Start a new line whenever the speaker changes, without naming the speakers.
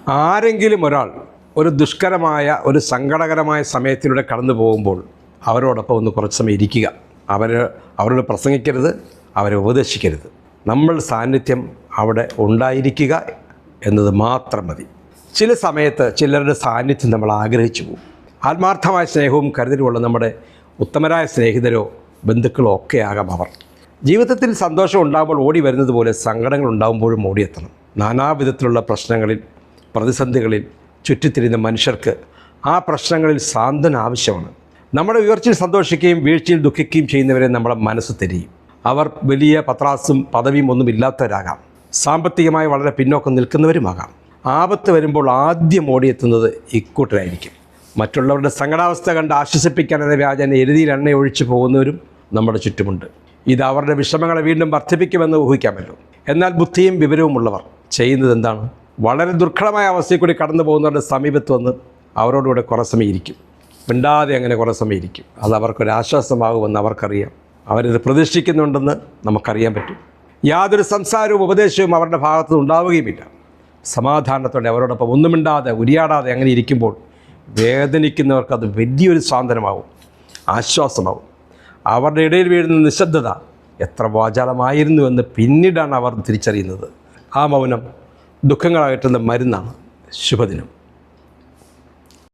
ആരെങ്കിലും ഒരാൾ ഒരു ദുഷ്കരമായ ഒരു സങ്കടകരമായ സമയത്തിലൂടെ കടന്നു പോകുമ്പോൾ അവരോടൊപ്പം ഒന്ന് കുറച്ച് സമയം ഇരിക്കുക. അവരോട് പ്രസംഗിക്കരുത്, അവരെ ഉപദേശിക്കരുത്. നമ്മൾ സാന്നിധ്യം അവിടെ ഉണ്ടായിരിക്കുക എന്നത് മാത്രം മതി. ചില സമയത്ത് ചിലരുടെ സാന്നിധ്യം നമ്മൾ ആഗ്രഹിച്ചു പോകും. ആത്മാർത്ഥമായ സ്നേഹവും കരുതലുമുള്ള നമ്മുടെ ഉത്തമരായ സ്നേഹിതരോ ബന്ധുക്കളോ ഒക്കെ ആകാം അവർ. ജീവിതത്തിൽ സന്തോഷം ഉണ്ടാകുമ്പോൾ ഓടി വരുന്നത് പോലെ സങ്കടങ്ങൾ ഉണ്ടാകുമ്പോഴും ഓടിയെത്തണം. നാനാവിധത്തിലുള്ള പ്രശ്നങ്ങളിൽ, പ്രതിസന്ധികളിൽ ചുറ്റിത്തിരിയുന്ന മനുഷ്യർക്ക് ആ പ്രശ്നങ്ങളിൽ സാന്ത്വന ആവശ്യമാണ്. നമ്മുടെ ഉയർച്ചയിൽ സന്തോഷിക്കുകയും വീഴ്ചയിൽ ദുഃഖിക്കുകയും ചെയ്യുന്നവരെ നമ്മളെ മനസ്സ് തിരിയും. അവർ വലിയ പത്രാസും പദവിയും ഒന്നും ഇല്ലാത്തവരാകാം, സാമ്പത്തികമായി വളരെ പിന്നോക്കം നിൽക്കുന്നവരുമാകാം. ആപത്ത് വരുമ്പോൾ ആദ്യം ഓടിയെത്തുന്നത് ഇക്കൂട്ടരായിരിക്കും. മറ്റുള്ളവരുടെ സങ്കടാവസ്ഥ കണ്ട് ആശ്വസിപ്പിക്കാനെന്ന വ്യാജനെ എരുതിയിൽ എണ്ണ ഒഴിച്ചു പോകുന്നവരും നമ്മുടെ ചുറ്റുമുണ്ട്. ഇത് അവരുടെ വിഷമങ്ങളെ വീണ്ടും വർദ്ധിപ്പിക്കുമെന്ന് ഊഹിക്കാമല്ലോ. എന്നാൽ ബുദ്ധിയും വിവരവുമുള്ളവർ ചെയ്യുന്നത് എന്താണ്? വളരെ ദുർഘടമായ അവസ്ഥയിൽ കൂടി കടന്നു പോകുന്നവരുടെ സമീപത്ത് വന്ന് അവരോടുകൂടെ കുറേ സമയം ഇരിക്കും. മിണ്ടാതെ അങ്ങനെ കുറേ സമയം ഇരിക്കും. അത് അവർക്കൊരാശ്വാസമാകുമെന്ന് അവർക്കറിയാം. അവരിത് പ്രതീക്ഷിക്കുന്നുണ്ടെന്ന് നമുക്കറിയാൻ പറ്റും. യാതൊരു സംസാരവും ഉപദേശവും അവരുടെ ഭാഗത്തു ഉണ്ടാവുകയുമില്ല. സമാധാനത്തോടെ അവരോടൊപ്പം ഒന്നും മിണ്ടാതെ ഉരിയാടാതെ അങ്ങനെ ഇരിക്കുമ്പോൾ വേദനിക്കുന്നവർക്കത് വലിയൊരു സാന്ത്വനമാവും, ആശ്വാസമാവും. അവരുടെ ഇടയിൽ വീഴുന്ന നിശബ്ദത എത്ര വാചാലമായിരുന്നുവെന്ന് പിന്നീടാണ് അവർ തിരിച്ചറിയുന്നത്. ആ മൗനം ദുഃഖങ്ങൾ അകറ്റുന്ന മരുന്നാണ്. ശുഭദിനം.